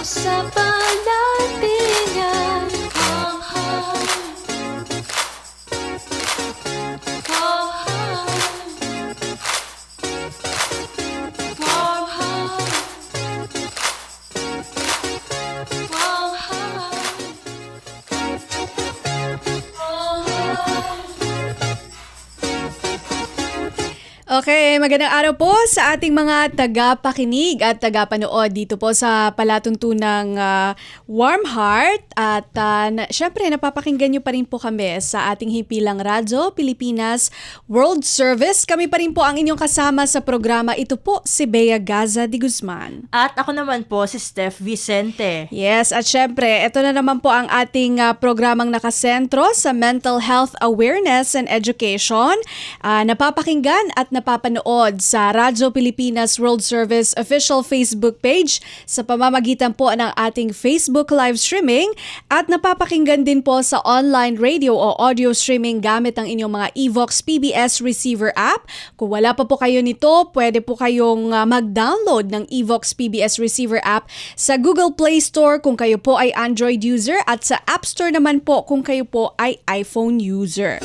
sa palatingan. Warm heart, warm heart, warm heart, warm heart. Okay, magandang araw po sa ating mga tagapakinig at tagapanood dito po sa palatuntunang Warm Heart at syempre napapakinggan nyo pa rin po kami sa ating himpilang radyo, Pilipinas World Service. Kami pa rin po ang inyong kasama sa programa. Ito po si Bea Gaza de Guzman. At ako naman po si Steph Vicente. Yes, at syempre, ito na naman po ang ating programang nakasentro sa mental health awareness and education. Napapakinggan at napapanood sa Radyo Pilipinas World Service official Facebook page sa pamamagitan po ng ating Facebook live streaming at napapakinggan din po sa online radio o audio streaming gamit ang inyong mga Evox PBS receiver app. Kung wala pa po kayo nito, pwede po kayong mag-download ng Evox PBS receiver app sa Google Play Store kung kayo po ay Android user at sa App Store naman po kung kayo po ay iPhone user.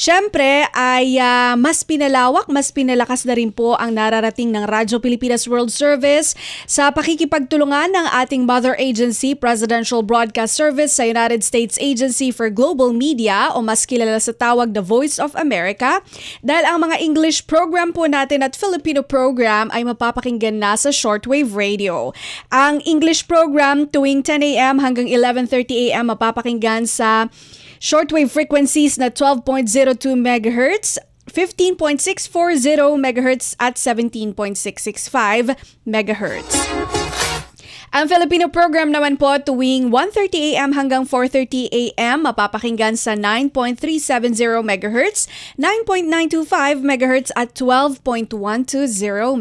Siyempre ay mas pinalawak, mas pinalakas na rin po ang nararating ng Radyo Pilipinas World Service sa pakikipagtulungan ng ating mother agency, Presidential Broadcast Service sa United States Agency for Global Media o mas kilala sa tawag The Voice of America dahil ang mga English program po natin at Filipino program ay mapapakinggan na sa shortwave radio. Ang English program tuwing 10 a.m. hanggang 11:30 a.m. mapapakinggan sa shortwave frequencies na 12.02 MHz, 15.640 MHz at 17.665 MHz. Ang Filipino program naman po tuwing 1:30 a.m. hanggang 4:30 a.m. mapapakinggan sa 9.370 MHz, 9.925 MHz at 12.120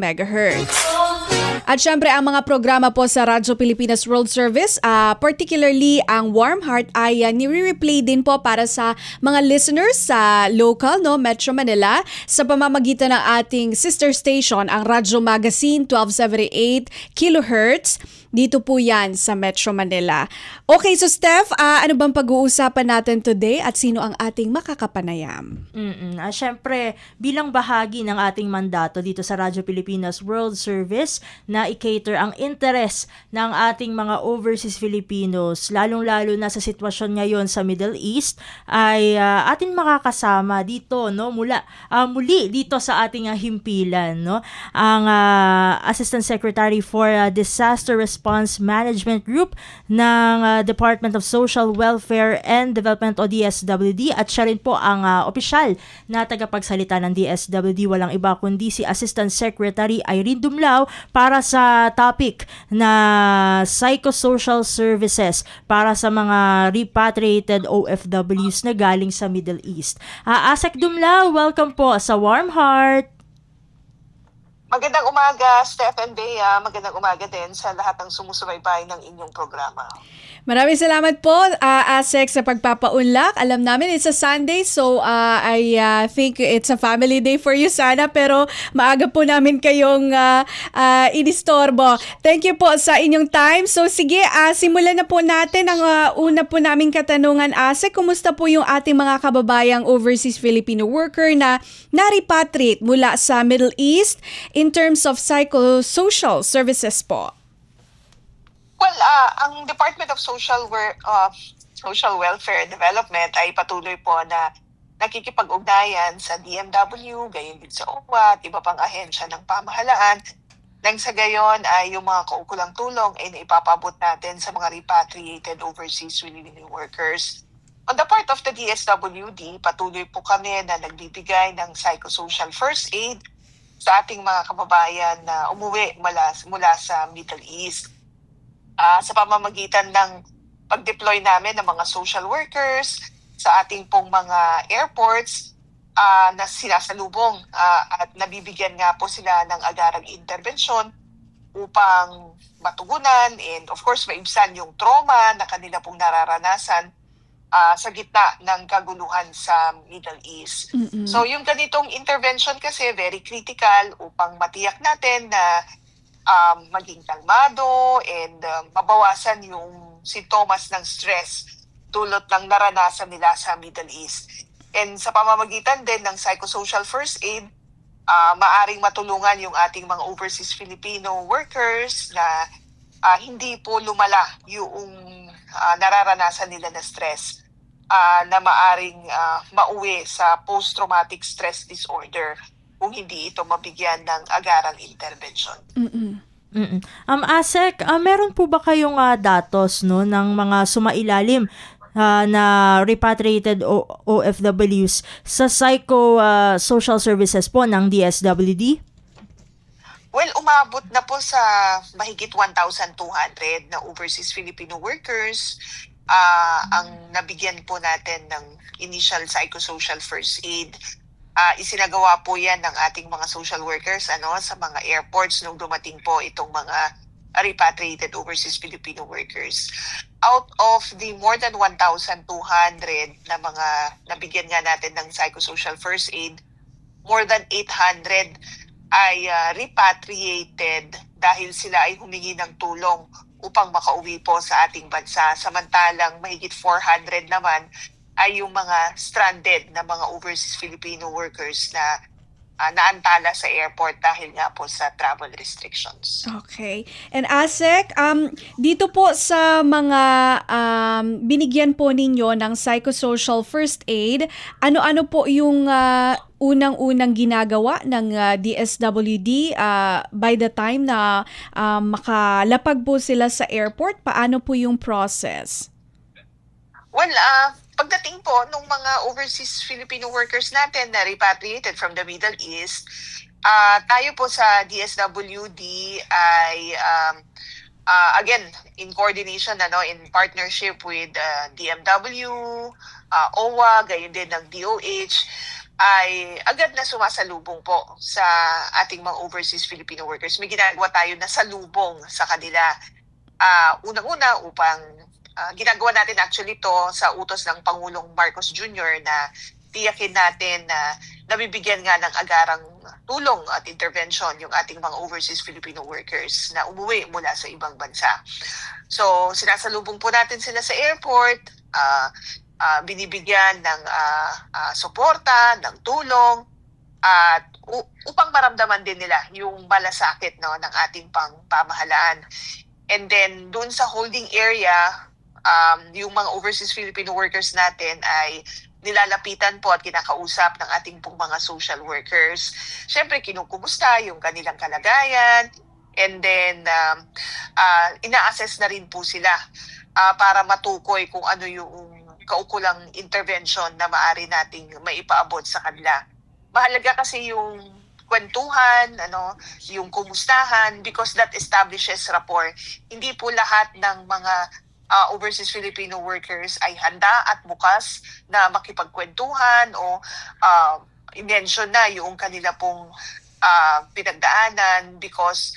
MHz. At syempre ang mga programa po sa Radyo Pilipinas World Service, particularly ang Warm Heart ay nire-replay din po para sa mga listeners sa local, Metro Manila sa pamamagitan ng ating sister station, ang Radyo Magazine 1278 kHz. Dito po yan sa Metro Manila. Okay, so Steph, ano bang pag-uusapan natin today at sino ang ating makakapanayam? Siyempre, bilang bahagi ng ating mandato dito sa Radyo Pilipinas World Service na i-cater ang interes ng ating mga overseas Filipinos, lalong-lalo na sa sitwasyon ngayon sa Middle East, ay ating makakasama dito, muli dito sa ating himpilan, ang Assistant Secretary for Disaster Response Management Group ng Department of Social Welfare and Development o DSWD at siya rin po ang opisyal na tagapagsalita ng DSWD, walang iba kundi si Assistant Secretary Irene Dumlao para sa topic na psychosocial services para sa mga repatriated OFWs na galing sa Middle East. Asek Dumlao, welcome po sa Warm Heart. Magandang umaga, Steph and Bea. Magandang umaga din sa lahat ng sumusubaybay ng inyong programa. Maraming salamat po, Asek, sa pagpapaunlak. Alam namin it's a Sunday, so I think it's a family day for you sana, pero maaga po namin kayong inistorbo. Thank you po sa inyong time. So sige, simulan na po natin ang una po naming katanungan, Asek. Kumusta po yung ating mga kababayang overseas Filipino worker na na-repatriate mula sa Middle East in terms of psychosocial services po? Well, ang Department of Social Welfare and Development ay patuloy po na nakikipag-ugnayan sa DMW, gayon din sa OWA at iba pang ahensya ng pamahalaan. Nang sa gayon ay yung mga kaukulang tulong ay naipapabot natin sa mga repatriated overseas Filipino workers. On the part of the DSWD, patuloy po kami na nagbibigay ng psychosocial first aid sa ating mga kababayan na umuwi mula sa Middle East. Sa pamamagitan ng pag-deploy namin ng mga social workers sa ating pong mga airports na sinasalubong at nabibigyan nga po sila ng agarang intervensyon upang matugunan and of course maibsan yung trauma na kanila pong nararanasan sa gitna ng kaguluhan sa Middle East. So yung ganitong intervention kasi very critical upang matiyak natin na maging kalmado and mabawasan yung sintomas ng stress dulot ng naranasan nila sa Middle East. And sa pamamagitan din ng psychosocial first aid, maaring matulungan yung ating mga overseas Filipino workers na hindi po lumala yung nararanasan nila na stress na maaring mauwi sa post-traumatic stress disorder kung hindi ito mabigyan ng agarang intervention. ASEC, meron po ba kayong datos no ng mga sumailalim na repatriated OFWs sa social services po ng DSWD? Well, umabot na po sa mahigit 1,200 na overseas Filipino workers ang nabigyan po natin ng initial psychosocial first aid. Isinagawa po yan ng ating mga social workers sa mga airports nung dumating po itong mga repatriated overseas Filipino workers. Out of the more than 1,200 na mga nabigyan nga natin ng psychosocial first aid, more than 800 ay repatriated dahil sila ay humingi ng tulong upang makauwi po sa ating bansa. Samantalang mahigit 400 naman ay yung mga stranded na mga overseas Filipino workers na naantala sa airport dahil nga po sa travel restrictions. Okay. And ASEC, dito po sa mga binigyan po ninyo ng psychosocial first aid, ano-ano po yung unang-unang ginagawa ng DSWD by the time na makalapag po sila sa airport? Paano po yung process? Well, pagdating po nung mga overseas Filipino workers natin na repatriated from the Middle East, tayo po sa DSWD ay again in coordination in partnership with DMW, OWA, gayon din ng DOH, ay agad na sumasalubong po sa ating mga overseas Filipino workers. May ginagawa tayo na salubong sa kanila. Unang-una upang ginagawa natin actually to sa utos ng Pangulong Marcos Jr. na tiyakin natin na nabibigyan nga ng agarang tulong at intervention yung ating mga overseas Filipino workers na umuwi mula sa ibang bansa. So, sinasalubong po natin sila sa airport, binibigyan ng suporta, ng tulong, at upang maramdaman din nila yung malasakit ng ating pamahalaan. And then, dun sa holding area, yung mga overseas Filipino workers natin ay nilalapitan po at kinakausap ng ating pong mga social workers. Siyempre, kinukumusta yung kanilang kalagayan, and then ina-assess na rin po sila para matukoy kung ano yung kaukulang intervention na maaari nating maipaabot sa kanila. Mahalaga kasi yung kwentuhan, yung kumustahan, because that establishes rapport. Hindi po lahat ng mga overseas Filipino workers ay handa at bukas na makipagkwentuhan o i-mention na yung kanila pong pinagdaanan, because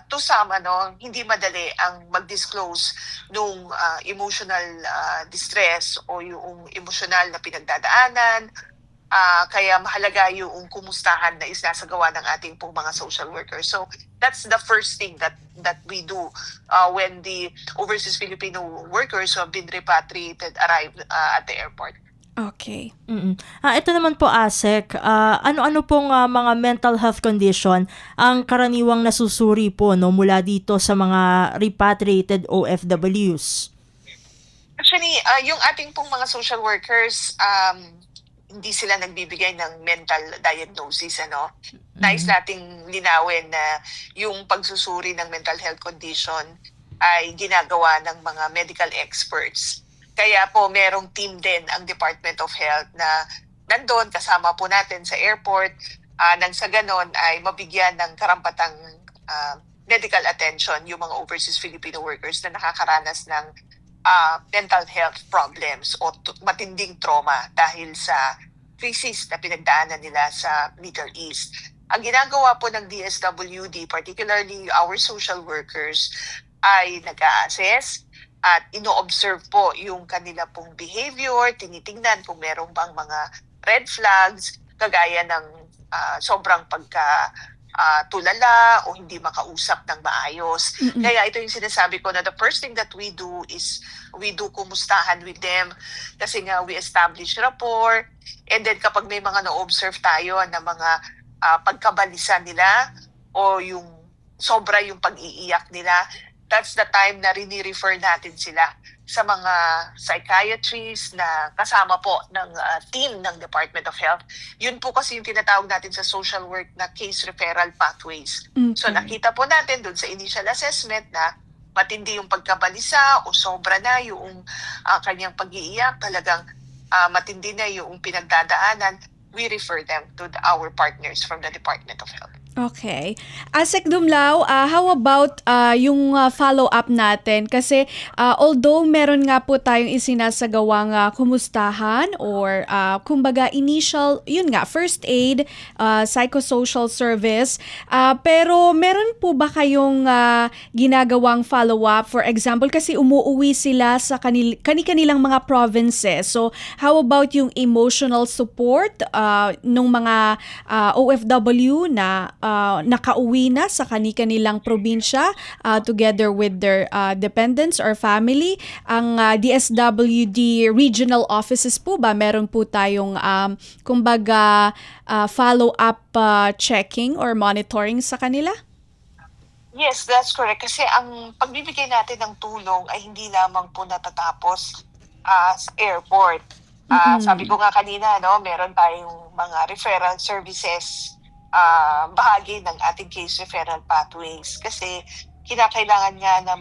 to some, hindi madali ang mag-disclose nung emotional distress o yung emotional na pinagdadaanan. Kaya mahalaga yung kumustahan na isasagawa ng ating pong mga social workers. So that's the first thing that we do when the overseas Filipino workers who have been repatriated arrive at the airport. Okay. Ito naman po, ASEC, ano-ano pong mga mental health condition ang karaniwang nasusuri po mula dito sa mga repatriated OFWs? Actually, yung ating pong mga social workers, hindi sila nagbibigay ng mental diagnosis. Nais nating linawin na yung pagsusuri ng mental health condition ay ginagawa ng mga medical experts. Kaya po merong team din ang Department of Health na nandun kasama po natin sa airport, nang sa ganon ay mabigyan ng karampatang medical attention yung mga overseas Filipino workers na nakakaranas ng mental health problems o matinding trauma dahil sa crisis na pinagdaanan nila sa Middle East. Ang ginagawa po ng DSWD, particularly our social workers, ay nag-a-assess at ino-observe po yung kanila pong behavior, tinitingnan kung merong bang mga red flags, kagaya ng sobrang tulala o hindi makausap ng maayos. Kaya ito yung sinasabi ko na the first thing that we do is we do kumustahan with them kasi nga we establish rapport, and then kapag may mga na-observe tayo na mga pagkabalisa nila o yung sobra yung pag-iiyak nila, that's the time na rini-refer natin sila sa mga psychiatrists na kasama po ng team ng Department of Health. Yun po kasi yung tinatawag natin sa social work na case referral pathways. So nakita po natin dun sa initial assessment na matindi yung pagkabalisa o sobra na yung kanyang pag-iiyak, talagang matindi na yung pinagdadaanan, we refer them to our partners from the Department of Health. Okay. Asek Dumlao, how about yung follow-up natin? Kasi although meron nga po tayong isinasagawang kumustahan or kumbaga initial, yun nga, first aid, psychosocial service, pero meron po ba kayong ginagawang follow-up? For example, kasi umuuwi sila sa kanilang mga provinces. So, how about yung emotional support nung mga OFW na nakauwi na sa kanilang probinsya together with their dependents or family? Ang DSWD regional offices po ba, meron po tayong kumbaga follow-up checking or monitoring sa kanila? Yes, that's correct. Kasi ang pagbibigay natin ng tulong ay hindi lamang po natatapos sa airport. Sabi ko nga kanina, meron tayong mga referral services, bahagi ng ating case referral pathways. Kasi kinakailangan nga na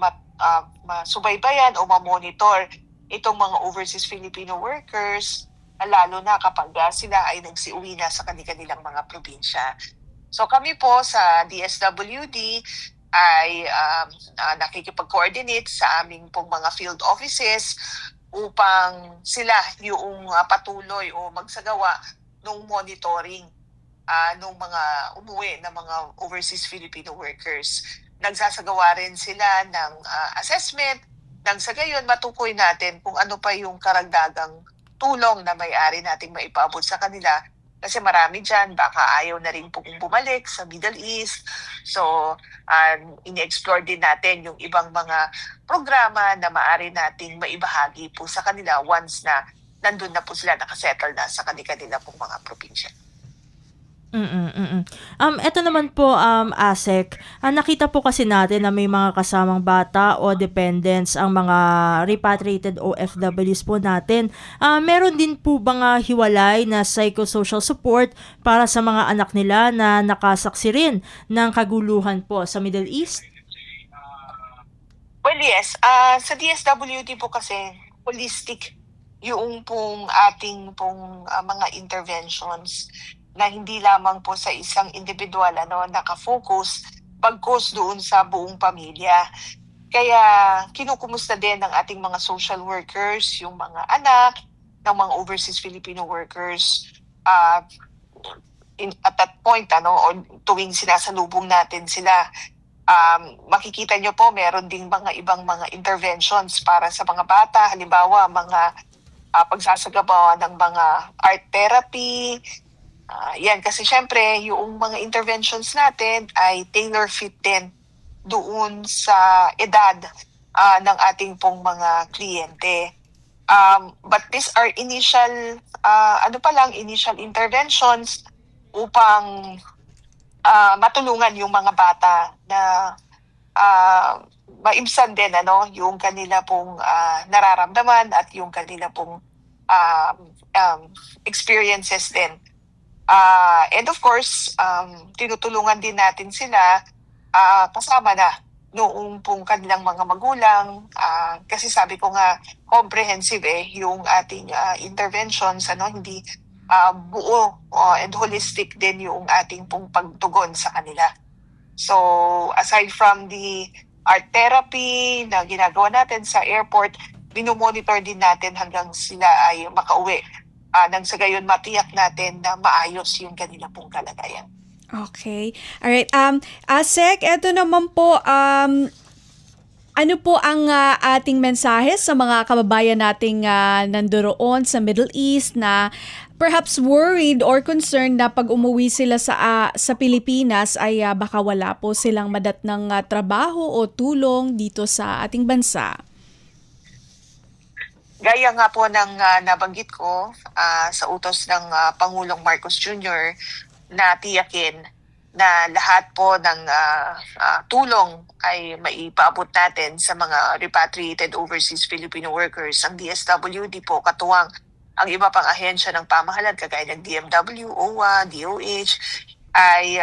masubaybayan o mamonitor itong mga overseas Filipino workers, lalo na kapag sila ay nagsiuwi na sa kanilang mga probinsya. So kami po sa DSWD ay nakikipag-coordinate sa aming pong mga field offices upang sila yung patuloy o magsagawa ng monitoring ng mga umuwi na mga overseas Filipino workers. Nagsasagawa rin sila ng assessment nang sa gayon matukoy natin kung ano pa yung karagdagang tulong na may-ari nating maipaabot sa kanila. Kasi marami dyan, baka ayaw na rin pong bumalik sa Middle East. So, ini-explore din natin yung ibang mga programa na maaari nating maibahagi po sa kanila once na nandun na po sila, nakasettle na sa kanila pong mga probinsya. Ito naman po, Asek, nakita po kasi natin na may mga kasamang bata o dependents ang mga repatriated OFWs po natin. Meron din po bang hiwalay na psychosocial support para sa mga anak nila na nakasaksi rin ng kaguluhan po sa Middle East? Well, yes. Sa DSWD po kasi, holistic yung pong ating pong mga interventions na hindi lamang po sa isang individual nakafocus, bagkus doon sa buong pamilya. Kaya kinukumusta din ng ating mga social workers, yung mga anak ng mga overseas Filipino workers at that point, o tuwing sinasalubong natin sila, makikita nyo po meron ding mga ibang mga interventions para sa mga bata. Halimbawa, mga pagsasagawa ng mga art therapy. Yan, kasi syempre, yung mga interventions natin ay tailor-fit din doon sa edad ng ating pong mga kliyente. But these are initial, initial interventions upang matulungan yung mga bata na maibsan din yung kanila pong nararamdaman at yung kanila pong experiences din. And of course, tinutulungan din natin sila kasama na noong pong kanilang mga magulang. Kasi sabi ko nga, comprehensive yung ating interventions, hindi buo and holistic din yung ating pong pagtugon sa kanila. So, aside from the art therapy na ginagawa natin sa airport, binomonitor din natin hanggang sila ay makauwi. Nang sa gayon matiyak natin na maayos yung kanila pong kalagayan. Okay. Alright. Asek, eto naman po, Ano po ang ating mensahe sa mga kababayan nating nandoroon sa Middle East na perhaps worried or concerned na pag umuwi sila sa Pilipinas ay baka wala po silang madatnang trabaho o tulong dito sa ating bansa? Gaya nga po ng nabanggit ko sa utos ng Pangulong Marcos Jr. na tiyakin na lahat po ng tulong ay maipaabot natin sa mga repatriated overseas Filipino workers. Ang DSWD po katuwang ang iba pang ahensya ng pamahalaan kagaya ng DMW, OWA, DOH ay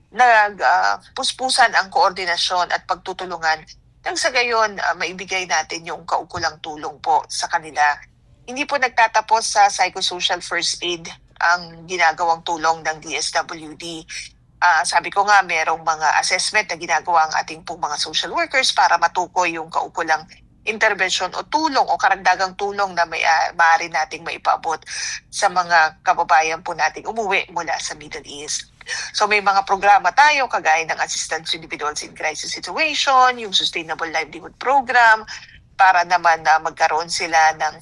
nagpuspusan ang koordinasyon at pagtutulungan nang sa gayon maibigay natin yung kaukulang tulong po sa kanila. Hindi po nagtatapos sa psychosocial first aid ang ginagawang tulong ng DSWD. Sabi ko nga, merong mga assessment na ginagawa ang ating pong mga social workers para matukoy yung kaukulang intervention o tulong o karagdagang tulong na maaari nating maipaabot sa mga kababayan po nating umuwi mula sa Middle East. So may mga programa tayo kagaya ng Assistance to Individuals in Crisis Situation, yung Sustainable Livelihood Program, para naman na magkaroon sila ng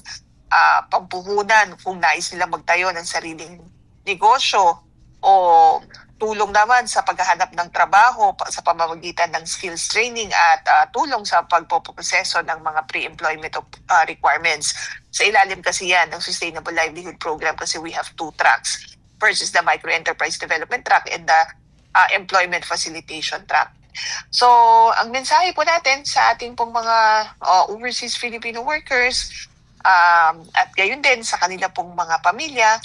pampuhunan kung nais nila magtayo ng sariling negosyo o tulong naman sa paghahanap ng trabaho sa pamamagitan ng skills training at tulong sa pagpoproseso ng mga pre-employment requirements. Sa ilalim kasi yan ng Sustainable Livelihood Program kasi we have two tracks. First is the Micro-Enterprise Development Track and the Employment Facilitation Track. So, ang mensahe po natin sa ating pong mga overseas Filipino workers at gayon din sa kanila pong mga pamilya,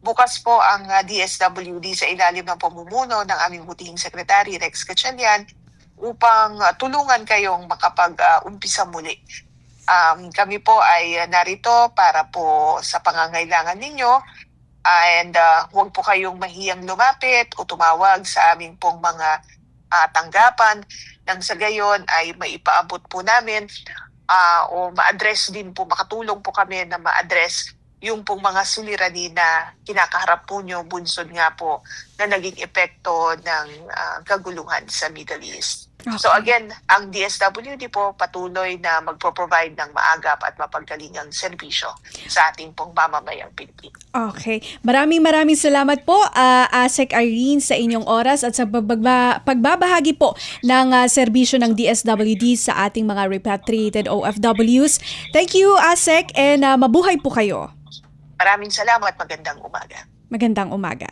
bukas po ang DSWD sa ilalim ng pamumuno ng aming butihing sekretary Rex Gatchalian upang tulungan kayong makapag-umpisa muli. Kami po ay narito para po sa pangangailangan ninyo and huwag po kayong mahiyang lumapit o tumawag sa aming pong mga tanggapan nang sa gayon ay maipaabot po namin o ma-address din po, makatulong po kami na ma-address yung pong mga suliranin na kinakaharap po nyo, bunsod nga po na naging epekto ng kaguluhan sa Middle East. Okay. So again, ang DSWD po patuloy na magpo-provide ng maagap at mapaggalingang serbisyo sa ating pong mamamayang Pilipino. Okay. Maraming salamat po, ASEC Irene, sa inyong oras at sa pagbabahagi po ng serbisyo ng DSWD sa ating mga repatriated OFWs. Thank you, ASEC, and mabuhay po kayo. Maraming salamat. Magandang umaga. Magandang umaga.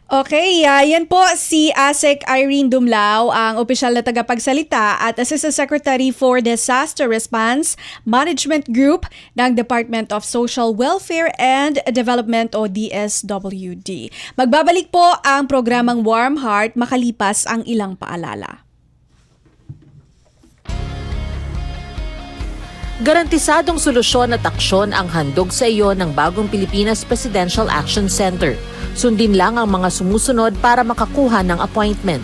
Okay, yan po si ASEC Irene Dumlao, ang opisyal na tagapagsalita at Assistant Secretary for Disaster Response Management Group ng Department of Social Welfare and Development o DSWD. Magbabalik po ang programang Warm Heart makalipas ang ilang paalala. Garantisadong solusyon at aksyon ang handog sa iyo ng bagong Pilipinas Presidential Action Center. Sundin lang ang mga sumusunod para makakuha ng appointment.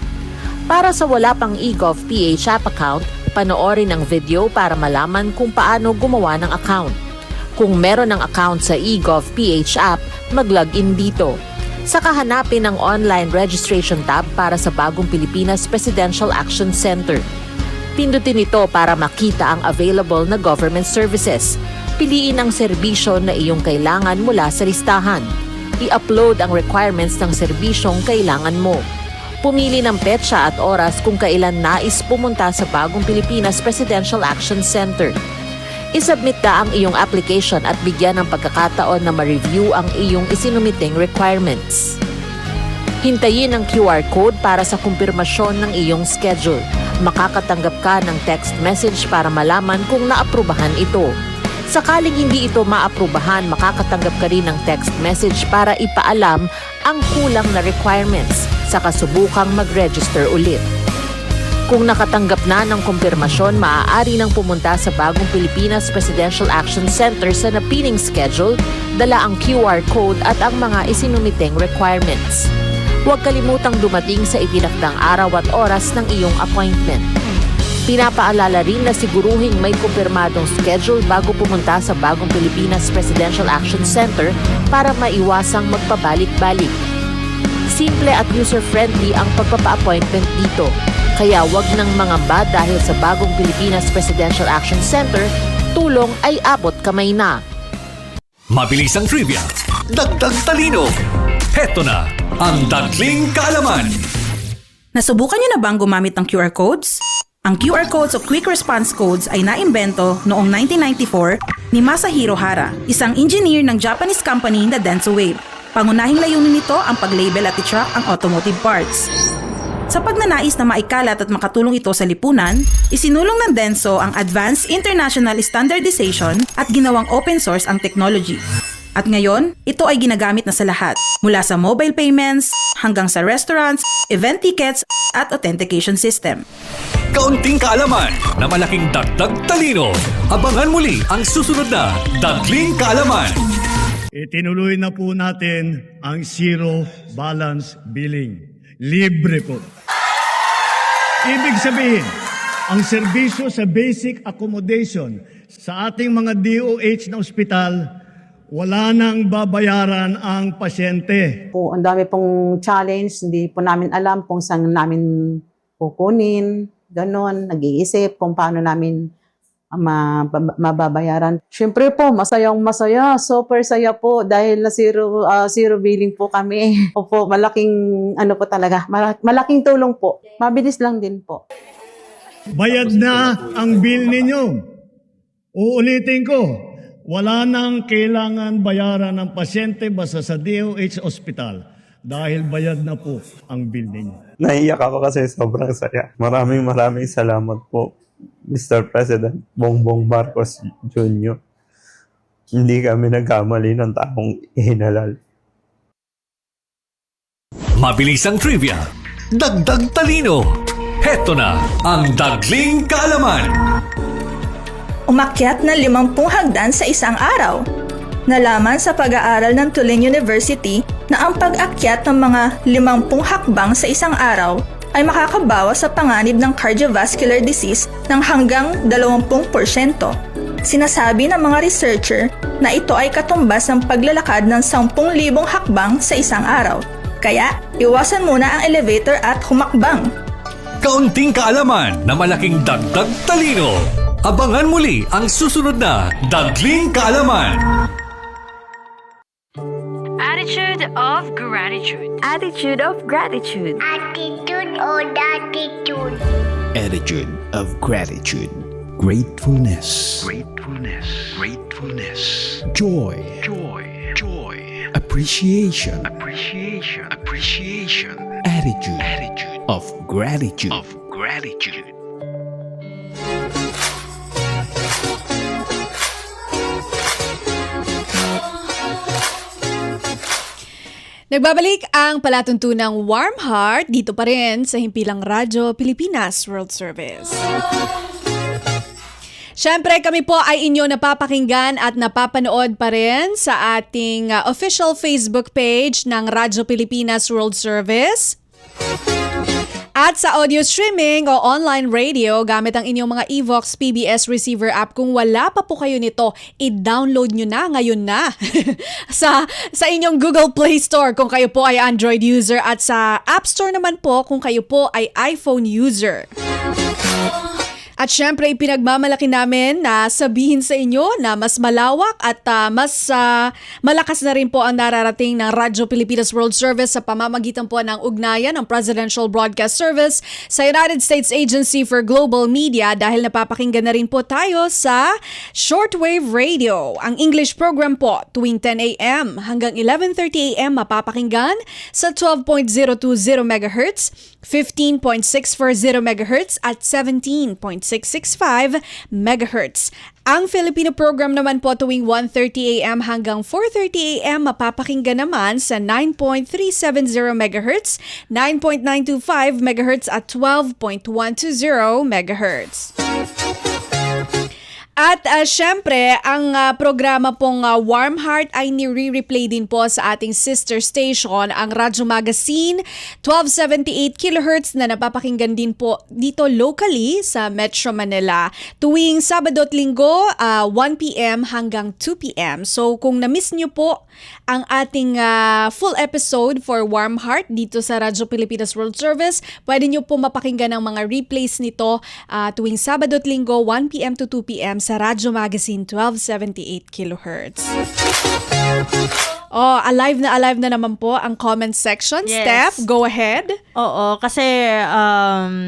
Para sa wala pang eGov PH app account, panoorin ang video para malaman kung paano gumawa ng account. Kung meron ng account sa eGov PH app, mag-login dito. Saka hanapin ang online registration tab para sa bagong Pilipinas Presidential Action Center. Pindutin ito para makita ang available na government services. Piliin ang serbisyo na iyong kailangan mula sa listahan. I-upload ang requirements ng serbisyong kailangan mo. Pumili ng petsa at oras kung kailan nais pumunta sa bagong Pilipinas Presidential Action Center. I-submit na ang iyong application at bigyan ng pagkakataon na ma-review ang iyong isinumiting requirements. Hintayin ang QR code para sa kumpirmasyon ng iyong schedule. Makakatanggap ka ng text message para malaman kung naaprubahan ito. Sakaling hindi ito maaprubahan, makakatanggap ka rin ng text message para ipaalam ang kulang na requirements, saka subukang mag-register ulit. Kung nakatanggap na ng kumpirmasyon, maaari nang pumunta sa bagong Pilipinas Presidential Action Center sa napiling schedule, dala ang QR code at ang mga isinumiting requirements. Huwag kalimutang dumating sa itinakdang araw at oras ng iyong appointment. Pinapaalala rin na siguruhing may kumpirmadong schedule bago pumunta sa bagong Pilipinas Presidential Action Center para maiwasang magpabalik-balik. Simple at user-friendly ang pagpapa-appointment dito. Kaya wag nang mangamba dahil sa bagong Pilipinas Presidential Action Center, tulong ay abot kamay na. Mabilis ang trivia, dagdag talino. Heto na ang Dagling Kaalaman. Nasubukan niyo na bang gumamit ng QR codes? Ang QR codes o Quick Response Codes ay naimbento noong 1994 ni Masahiro Hara, isang engineer ng Japanese company na Denso Wave. Pangunahing layunin nito ang pag-label at i-track ang automotive parts. Sa pagnanais na maikalat at makatulong ito sa lipunan, isinulong ng Denso ang Advanced International Standardization at ginawang open source ang technology. At ngayon, ito ay ginagamit na sa lahat, mula sa mobile payments hanggang sa restaurants, event tickets at authentication system. Kaunting kaalaman na malaking dagdag talino. Abangan muli ang susunod na Dagling Kaalaman. Itinuloy na po natin ang zero balance billing. Libre po. Ibig sabihin, ang serbisyo sa basic accommodation sa ating mga DOH na ospital, wala nang babayaran ang pasyente. Ang dami pong challenge, hindi po namin alam kung saan namin kukunin, ganon, nag-iisip kung paano namin mababayaran. Siyempre po, masayang masaya, super saya po dahil na zero billing po kami. Opo, malaking po talaga, malaking tulong po. Mabilis lang din po. Bayad na ang bill ninyo. Uulitin ko, wala nang kailangan bayaran ng pasyente basta sa DOH Hospital dahil bayad na po ang bill ninyo. Naiyak ako kasi sobrang saya. Maraming salamat po, Mr. President Bongbong Marcos Jr. Hindi kami nagkamali ng taong ihinalal. Mabilis ang trivia, dagdag talino. Heto na ang Dagling Kaalaman. Umakyat na 50 hagdan sa isang araw. Nalaman sa pag-aaral ng Tulane University na ang pag-akyat ng mga 50 hakbang sa isang araw ay makakabawas sa panganib ng cardiovascular disease ng hanggang 20%. Sinasabi ng mga researcher na ito ay katumbas ng paglalakad ng 10,000 hakbang sa isang araw. Kaya, iwasan muna ang elevator at humakbang. Kaunting kaalaman na malaking dagdag talino. Abangan muli ang susunod na Dagling Kaalaman. Attitude of gratitude. Attitude of gratitude. Attitude or attitude. Attitude of gratitude. Gratefulness. Gratefulness. Gratefulness. Joy. Joy. Joy. Appreciation. Appreciation. Appreciation. Attitude. Attitude of gratitude. Of gratitude. Nagbabalik ang palatuntunang Warm Heart dito pa rin sa Himpilang Radyo Pilipinas World Service. Siyempre kami po ay inyo napapakinggan at napapanood pa rin sa ating official Facebook page ng Radyo Pilipinas World Service. At sa audio streaming o online radio gamit ang inyong mga Evox PBS receiver app. Kung wala pa po kayo nito, i-download nyo na ngayon na sa inyong Google Play Store kung kayo po ay Android user at sa App Store naman po kung kayo po ay iPhone user. At syempre, ipinagmamalaki namin na sabihin sa inyo na mas malawak at mas malakas na rin po ang nararating ng Radyo Pilipinas World Service sa pamamagitan po ng ugnayan ng Presidential Broadcast Service sa United States Agency for Global Media dahil napapakinggan na rin po tayo sa shortwave radio. Ang English program po tuwing 10 a.m. hanggang 11:30 a.m. mapapakinggan sa 12.020 MHz, 15.640 MHz at 17.665 MHz. Ang Filipino program naman po tuwing 1:30 a.m. hanggang 4:30 a.m. mapapakinggan naman sa 9.370 MHz, 9.925 MHz at 12.120 MHz. At syempre, ang programa pong Warm Heart ay ni-replay din po sa ating sister station, ang Radyo Magazine, 1278 kHz na napapakinggan din po dito locally sa Metro Manila tuwing Sabado at Linggo, 1 p.m. hanggang 2 p.m. So kung na-miss nyo po ang ating full episode for Warm Heart dito sa Radyo Pilipinas World Service, pwede nyo po mapakinggan ang mga replays nito tuwing Sabado at Linggo, 1 p.m. to 2 p.m. sa Radyo Magazine 1278 kHz. Oh, alive na naman po ang comment section. Yes. Steph, go ahead. Oo, kasi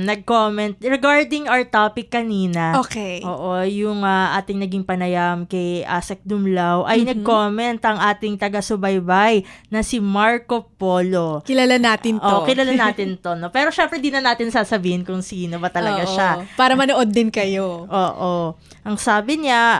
nag-comment regarding our topic kanina. Okay. Oo, yung ating naging panayam kay Asek Dumlao ay nag-comment ang ating taga-subaybay na si Marco Polo. Kilala natin to. Oo, kilala natin to. No? Pero syempre di na natin sasabihin kung sino ba talaga siya. Para manood din kayo. Oo. Ang sabi niya,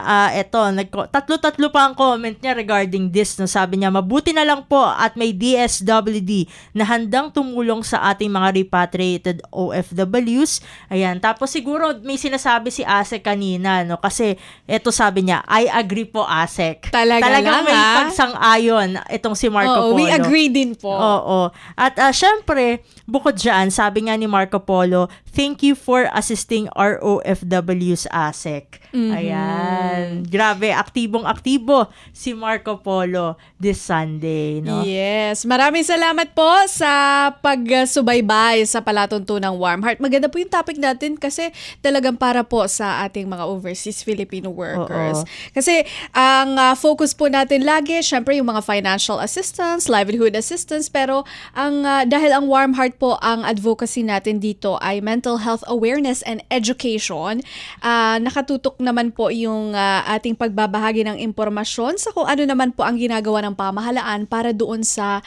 tatlo pa ang comment niya regarding this. No? Sabi niya, mabuti na lang po at may DSWD na handang tumulong sa ating mga repatriated OFWs. Ayan. Tapos siguro may sinasabi si Asek kanina, no? Kasi eto sabi niya, I agree po, Asek. Talagang may pagsang-ayon itong si Marco Polo. We agree din po. Oo. At syempre, bukod dyan, sabi nga ni Marco Polo, thank you for assisting our OFWs, Asek. Ayan. Grabe, aktibong-aktibo si Marco Polo this Sunday, no? Yes. Maraming salamat po sa pagsubaybay sa palatuntunang Warm Heart. Maganda po yung topic natin kasi talagang para po sa ating mga overseas Filipino workers. Oo. Kasi ang focus po natin lagi, syempre yung mga financial assistance, livelihood assistance, pero dahil ang Warm Heart po, ang advocacy natin dito ay mental health awareness and education. Nakatutok naman po yung ating pagbabahagi ng impormasyon sa kung ano naman po ang ginagawa ng pamahalaan para doon sa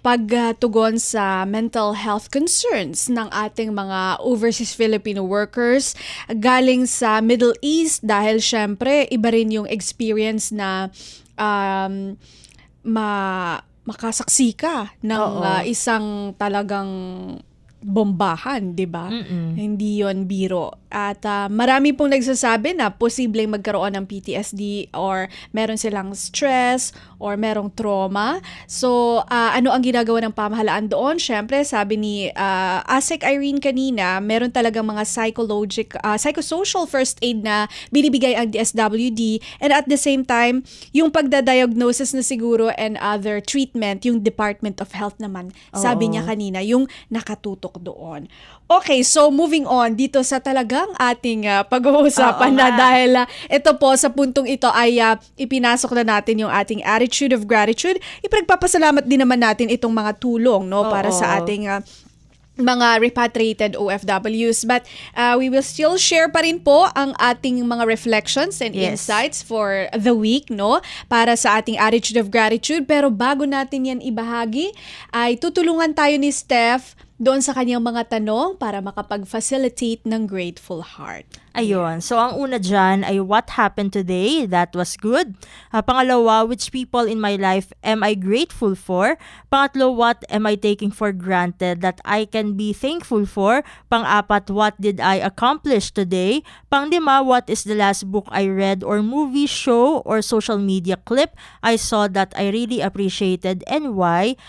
pagtugon sa mental health concerns ng ating mga overseas Filipino workers galing sa Middle East dahil syempre iba rin yung experience na makasaksi ka ng isang talagang bombahan, di ba? Hindi yon biro. At marami pong nagsasabi na posibleng magkaroon ng PTSD or meron silang stress or merong trauma. So, ano ang ginagawa ng pamahalaan doon? Syempre, sabi ni Asek Irene kanina, meron talagang mga psychosocial first aid na binibigay ang DSWD, and at the same time, yung pagdadiagnosis na siguro and other treatment, yung Department of Health naman, sabi niya kanina, yung nakatutok doon. Okay, so moving on dito sa talagang ating pag-uusapan na dahil ito po sa puntong ito ay ipinasok na natin yung ating attitude of gratitude. Ipagpapasalamat din naman natin itong mga tulong para sa ating mga repatriated OFWs. But we will still share pa rin po ang ating mga reflections and insights for the week, no? Para sa ating attitude of gratitude. Pero bago natin yan ibahagi, ay tutulungan tayo ni Steph doon sa kanyang mga tanong para makapag-facilitate ng grateful heart. Ayun. So, ang una dyan ay what happened today that was good. Pangalawa, which people in my life am I grateful for? Pangatlo, what am I taking for granted that I can be thankful for? Pang-apat, what did I accomplish today? Panglima, what is the last book I read or movie, show, or social media clip I saw that I really appreciated and why?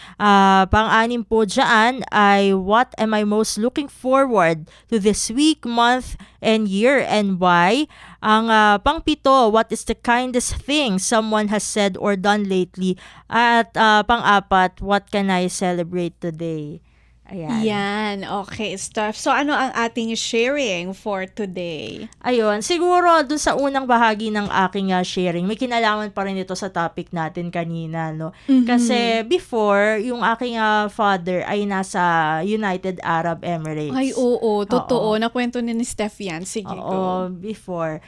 Pang-anim po dyan ay what am I most looking forward to this week, month, and year and why? Ang pang-pito, what is the kindest thing someone has said or done lately? At pang-apat, what can I celebrate today? Ayan. Yan, okay, Steph. So, ano ang ating sharing for today? Ayun, siguro dun sa unang bahagi ng aking sharing, may kinalaman pa rin ito sa topic natin kanina, no? Kasi before, yung aking father ay nasa United Arab Emirates. Ay, oo, totoo. Nakwento ni Steph yan. Sige, go. Before.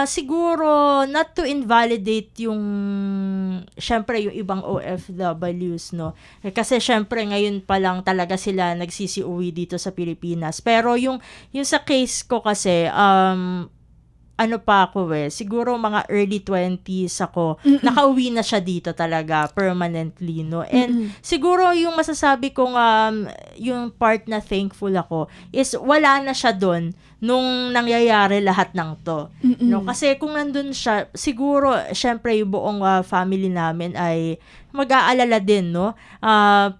Siguro, not to invalidate yung, syempre, yung ibang OFWs, no? Kasi syempre, ngayon pa lang talaga sila nagsisiuwi dito sa Pilipinas. Pero yung sa case ko kasi, ano pa ako siguro mga early 20s ako, nakauwi na siya dito talaga, permanently, no? And siguro yung masasabi kong, yung part na thankful ako, is wala na siya doon nung nangyayari lahat ng to. No, kasi kung nandun siya, siguro syempre yung buong family namin ay mag-aalala din, no?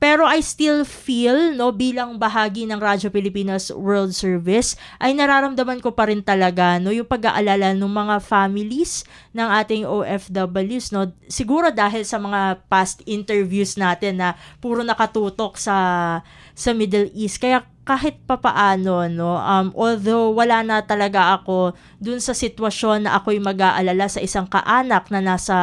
Pero I still feel, no, bilang bahagi ng Radyo Pilipinas World Service, ay nararamdaman ko pa rin talaga, no, yung pag-aalala ng mga families ng ating OFWs, no? Siguro dahil sa mga past interviews natin na puro nakatutok sa Middle East. Kaya kahit papaano, no, although wala na talaga ako dun sa sitwasyon na ako'y mag-aalala sa isang kaanak na nasa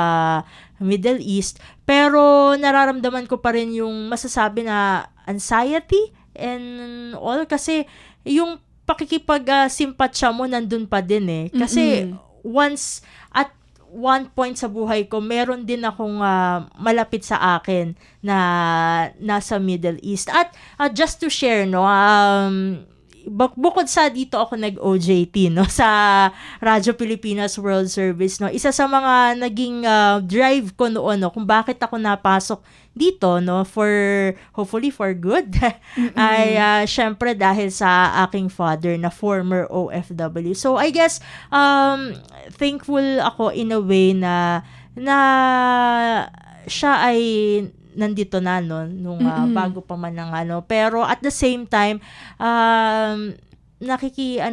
Middle East, pero nararamdaman ko pa rin yung masasabi na anxiety and all, kasi yung pakikipag-simpatsya mo nandun pa din eh. Kasi once at one point sa buhay ko, meron din akong malapit sa akin na nasa Middle East. At just to share, no, bukod sa dito ako nag-OJT, no, sa Radyo Pilipinas World Service, no, isa sa mga naging drive ko noon, no, kung bakit ako napasok dito, no, hopefully for good, ay syempre dahil sa aking father na former OFW. So I guess thankful ako in a way na siya ay nandito na, no, nung bago pa man ng pero at the same time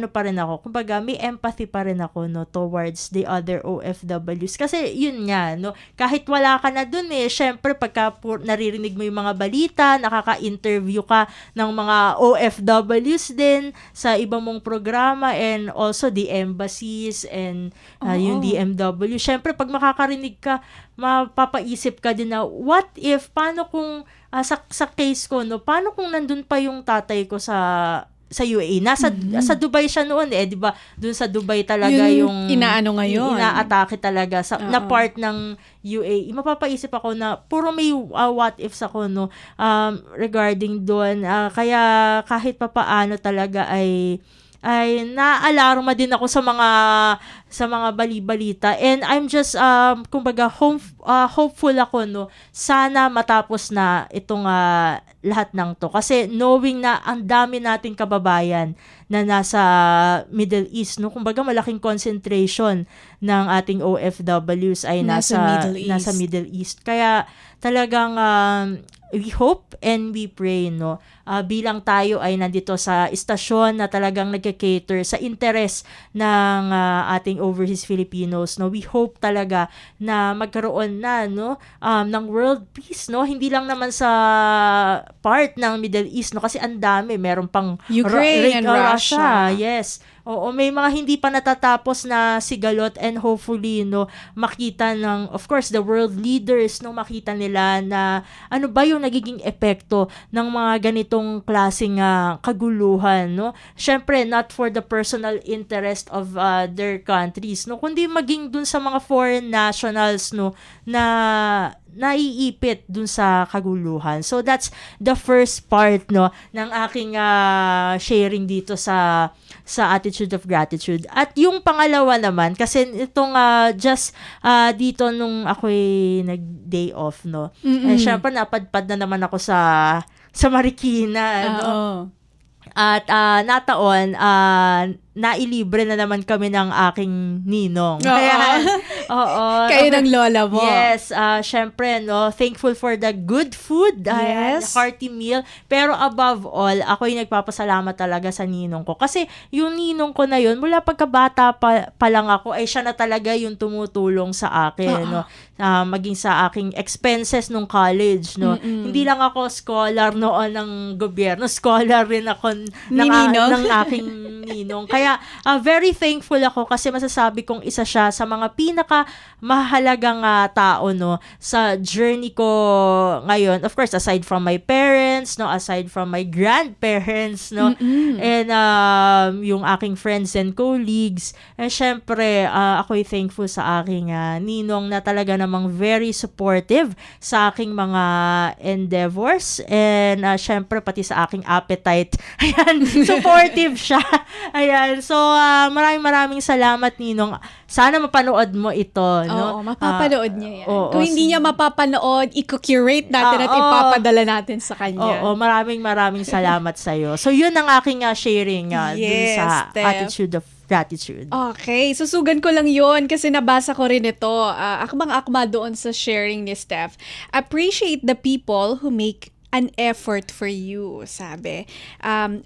pa rin ako, kumbaga may empathy pa rin ako, no, towards the other OFWs, kasi yun nga, no, kahit wala ka na dun syempre pagka naririnig mo yung mga balita, nakaka-interview ka ng mga OFWs din sa iba mong programa, and also the embassies and yung DMW, syempre pag makakarinig ka, mapapaisip ka din na what if, paano kung sa case ko, no, paano kung nandun pa yung tatay ko sa UAE. Sa Dubai siya noon, di ba? Doon sa Dubai talaga yung inaano ngayon. Inaatake talaga na part ng UAE. Mapapaisip ako na puro may what ifs ako, no, regarding doon. Kaya kahit papaano talaga ay naalarma din ako sa mga bali-balita, and I'm just kumbaga hopeful ako, no, sana matapos na itong lahat ng to, kasi knowing na ang dami nating kababayan na nasa Middle East, no, kumbaga malaking concentration ng ating OFWs ay nasa Middle East. Kaya talagang we hope and we pray, no, bilang tayo ay nandito sa istasyon na talagang nagka-cater sa interes ng ating overseas Filipinos, no, we hope talaga na magkaroon na, no, ng world peace, no, hindi lang naman sa part ng Middle East, no, kasi ang dami, meron pang Ukraine and Russia. Yes. Oo, may mga hindi pa natatapos na sigalot, and hopefully, no, makita ng, of course, the world leaders, no, makita nila na ano ba yung nagiging epekto ng mga ganitong klaseng kaguluhan, no. Syempre, not for the personal interest of their countries, no, kundi maging dun sa mga foreign nationals, no, na naiipit dun sa kaguluhan. So that's the first part, no, ng aking sharing dito sa Attitude of Gratitude. At yung pangalawa naman, kasi itong just dito nung ako'y nag-day off, no, syempre napadpad na naman ako sa Marikina, no. At nataon, nailibre na naman kami ng aking ninong. Kaya, kayo ng lola mo. Yes, syempre, no, thankful for the good food, yes, hearty meal. Pero above all, ako'y nagpapasalamat talaga sa ninong ko. Kasi yung ninong ko na yun, mula pagkabata pa lang ako, ay siya na talaga yung tumutulong sa akin, no, maging sa aking expenses nung college, no. Hindi lang ako scholar noon ng gobyerno, scholar rin ako ng aking ninong. Kaya very thankful ako, kasi masasabi kong isa siya sa mga pinaka mahalagang tao, no, sa journey ko ngayon. Of course, aside from my parents, no, aside from my grandparents, no, and yung aking friends and colleagues. And syempre, ako'y thankful sa aking ninong na talaga namang very supportive sa aking mga endeavors, and syempre pati sa aking appetite. Ayan, supportive siya. Ayan, Ayun. So, maraming salamat, Ninong. Sana mapanood mo ito, no? Oo, mapapanood niya yan. oo, Kung hindi niya mapapanood, i-curate natin at ipapadala natin sa kanya. Oo, maraming salamat sa'yo. So, yun ang aking sharing dun Yes, sa Steph. attitude of gratitude. Okay, susugan ko lang yon kasi nabasa ko rin ito. Akmang-akma doon sa sharing ni Steph. Appreciate the people who make an effort for you, sabi.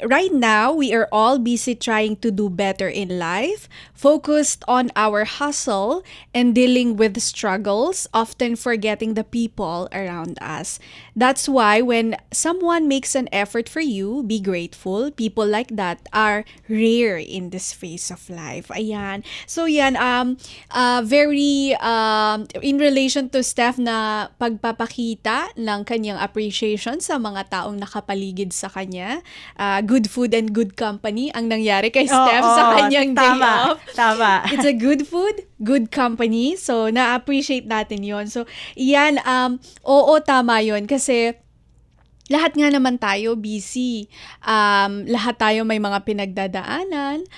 Right now, we are all busy trying to do better in life, focused on our hustle and dealing with struggles, often forgetting the people around us. That's why when someone makes an effort for you, be grateful. People like that are rare in this phase of life. Ayan. So yan, very in relation to Steph na pagpapakita ng kanyang appreciation sa mga taong nakapaligid sa kanya. Good food and good company ang nangyari kay Steph sa kanyang day off. Tama. It's a good food, good company. So, na-appreciate natin yon. So, yan, oo, tama yon. Kasi, lahat nga naman tayo busy. Lahat tayo may mga pinagdadaanan.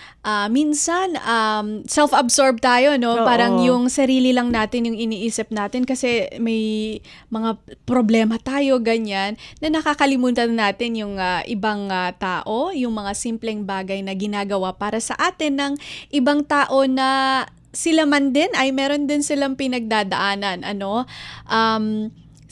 Minsan, self-absorbed tayo, no? Oo. Parang yung sarili lang natin yung iniisip natin kasi may mga problema tayo, ganyan, na nakakalimutan natin yung ibang tao, yung mga simpleng bagay na ginagawa para sa atin ng ibang tao na sila man din ay meron din silang pinagdadaanan, ano?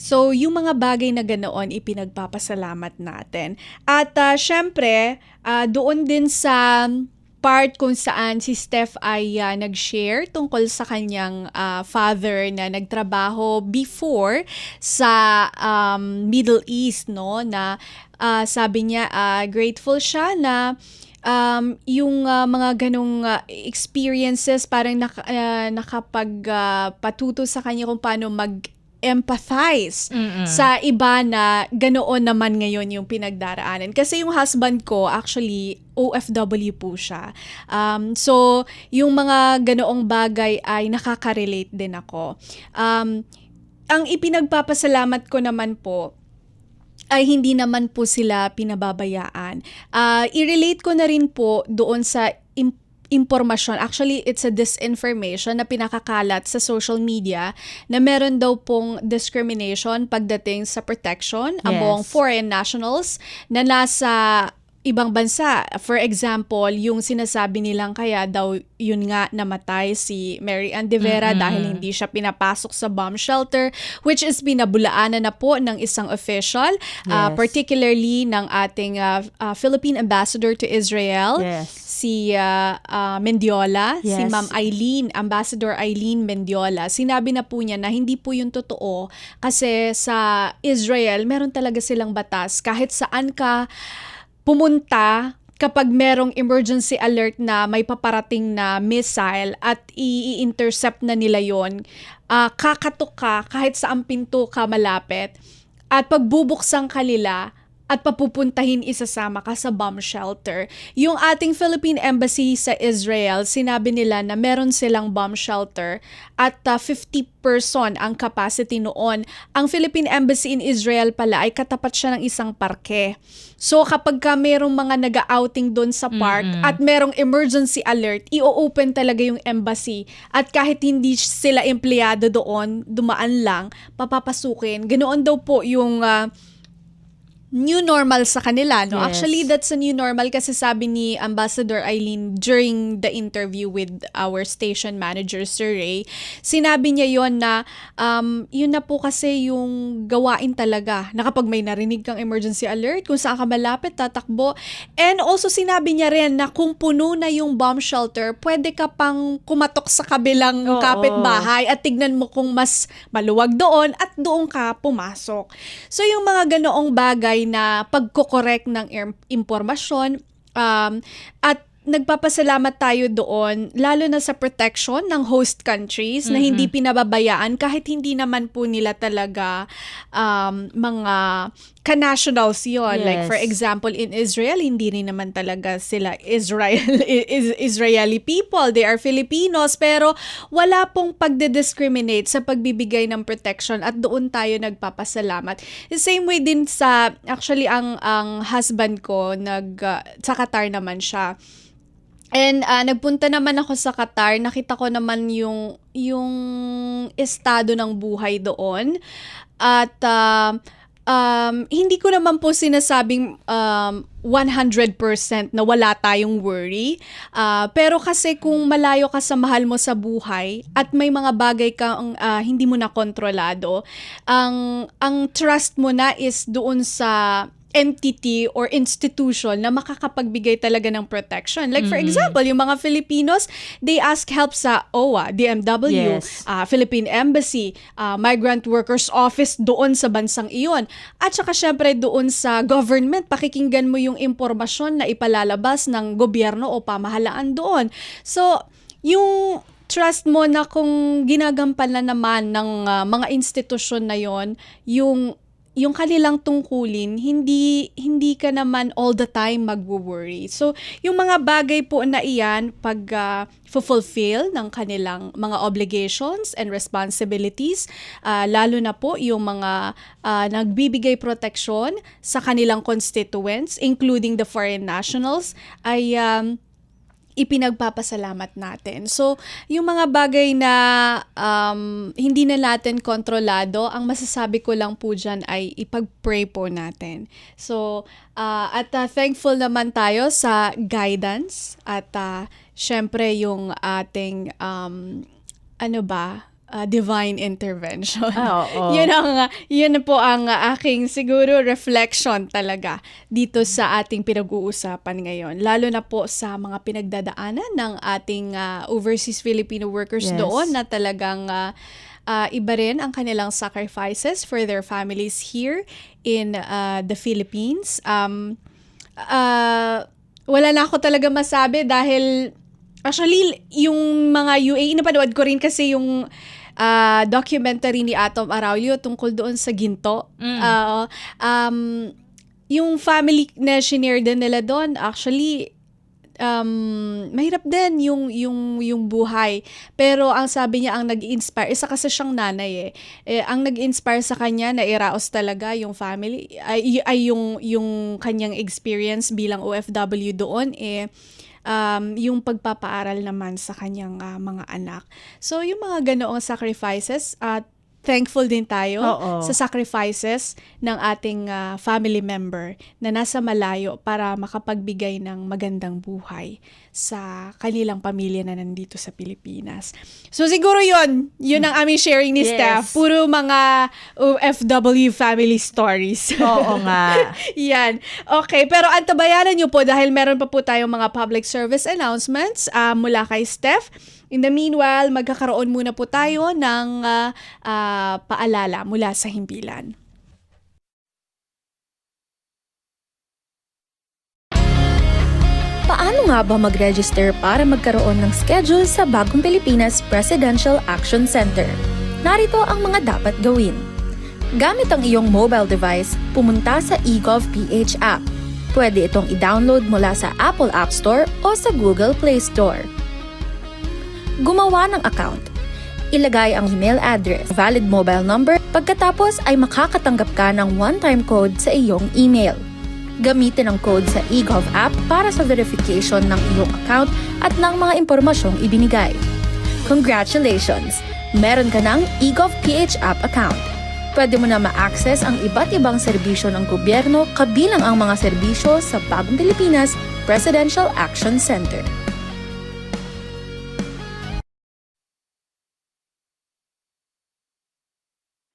So, yung mga bagay na ganoon, ipinagpapasalamat natin. At syempre, doon din sa part kung saan si Steph ay nag-share tungkol sa kanyang father na nagtrabaho before sa Middle East, no? Na sabi niya, grateful siya na yung mga ganong experiences parang nakapagpatuto sa kanya kung paano empathize sa iba na ganoon naman ngayon yung pinagdaraanan. Kasi yung husband ko, actually, OFW po siya. So, yung mga ganoong bagay ay nakaka-relate din ako. Ang ipinagpapasalamat ko naman po, ay hindi naman po sila pinababayaan. I-relate ko na rin po doon sa impormasyon. Actually, it's a disinformation na pinakakalat sa social media na meron daw pong discrimination pagdating sa protection among foreign nationals na nasa ibang bansa. For example, yung sinasabi nilang kaya daw yun nga namatay si Mary Ann de Vera dahil hindi siya pinapasok sa bomb shelter, which is binabulaanan na po ng isang official, particularly ng ating Philippine Ambassador to Israel, si Mendiola, si Ma'am Eileen, Ambassador Eileen Mendiola. Sinabi na po niya na hindi po yun totoo kasi sa Israel, meron talaga silang batas kahit saan ka pumunta kapag merong emergency alert na may paparating na missile at i-intercept na nila yon, kakatok ka kahit saan pinto ka malapit at pagbubuksan ka nila at papupuntahin isasama ka sa bomb shelter. Yung ating Philippine Embassy sa Israel, sinabi nila na meron silang bomb shelter at 50 person ang capacity noon. Ang Philippine Embassy in Israel pala ay katapat siya ng isang parke. So kapag ka merong mga nag-outing doon sa park at merong emergency alert, i-open talaga yung embassy. At kahit hindi sila empleyado doon, dumaan lang, papapasukin. Ganoon daw po yung new normal sa kanila, no? Actually, that's a new normal kasi sabi ni Ambassador Eileen during the interview with our station manager, Sir Ray, sinabi niya yon na yun na po kasi yung gawain talaga na kapag may narinig kang emergency alert, kung saan ka malapit, tatakbo. And also, sinabi niya rin na kung puno na yung bomb shelter, pwede ka pang kumatok sa kabilang kapitbahay at tignan mo kung mas maluwag doon at doon ka pumasok. So, yung mga ganoong bagay na pagkokorek ng impormasyon at nagpapasalamat tayo doon lalo na sa protection ng host countries na hindi pinababayaan kahit hindi naman po nila talaga mga ka-nationals yun. Like for example, in Israel, hindi rin naman talaga sila Israeli people. They are Filipinos pero wala pong pagde-discriminate sa pagbibigay ng protection at doon tayo nagpapasalamat. The same way din sa, actually ang husband ko, sa Qatar naman siya. And nagpunta naman ako sa Qatar, nakita ko naman yung estado ng buhay doon. At hindi ko naman po sinasabing 100% na wala tayong worry. Pero kasi kung malayo ka sa mahal mo sa buhay at may mga bagay kang hindi mo na kontrolado, ang trust mo na is doon sa entity or institution na makakapagbigay talaga ng protection. Like for example, yung mga Filipinos, they ask help sa OWA, DMW, Yes. Philippine Embassy, Migrant Workers Office doon sa bansang iyon. At saka syempre doon sa government, pakikinggan mo yung impormasyon na ipalalabas ng gobyerno o pamahalaan doon. So, yung trust mo na kung ginagampanan naman ng mga institusyon na yon, yung kanilang tungkulin, hindi ka naman all the time magwo-worry. So, yung mga bagay po na iyan, pag fulfill ng kanilang mga obligations and responsibilities, lalo na po yung mga nagbibigay proteksyon sa kanilang constituents, including the foreign nationals, ay ipinagpapasalamat natin. So, yung mga bagay na hindi na natin kontrolado, ang masasabi ko lang po dyan ay ipag-pray po natin. So, at thankful naman tayo sa guidance at syempre yung ating, divine intervention. Yun po ang aking siguro reflection talaga dito sa ating pinag-uusapan ngayon. Lalo na po sa mga pinagdadaanan ng ating overseas Filipino workers doon na talagang iba rin ang kanilang sacrifices for their families here in the Philippines. Wala na ako talaga masabi dahil actually yung mga UAE, napanood ko rin kasi yung documentary ni Atom Araulio tungkol doon sa ginto. Yung family na shinare din nila doon, actually, mahirap din yung buhay. Pero ang sabi niya, ang nag-inspire, isa kasi siyang nanay ang nag-inspire sa kanya na iraos talaga yung family, ay yung kanyang experience bilang OFW doon, yung pagpapaaral naman sa kanyang mga anak. So, yung mga ganoong sacrifices, thankful din tayo sa sacrifices ng ating family member na nasa malayo para makapagbigay ng magandang buhay sa kanilang pamilya na nandito sa Pilipinas. So siguro yun ang aming sharing ni Steph. Puro mga OFW family stories. Oo nga. Yan. Okay, pero antabayanan nyo po dahil meron pa po tayong mga public service announcements mula kay Steph. In the meanwhile, magkakaroon muna po tayo ng paalala mula sa himpilan. Paano nga ba mag-register para magkaroon ng schedule sa Bagong Pilipinas Presidential Action Center? Narito ang mga dapat gawin. Gamit ang iyong mobile device, pumunta sa eGovPH app. Pwede itong i-download mula sa Apple App Store o sa Google Play Store. Gumawa ng account. Ilagay ang email address, valid mobile number, pagkatapos ay makakatanggap ka ng one-time code sa iyong email. Gamitin ang code sa eGov app para sa verification ng iyong account at ng mga impormasyong ibinigay. Congratulations! Meron ka ng eGovPH app account. Pwede mo na ma-access ang iba't ibang serbisyo ng gobyerno kabilang ang mga serbisyo sa Bagong Pilipinas Presidential Action Center.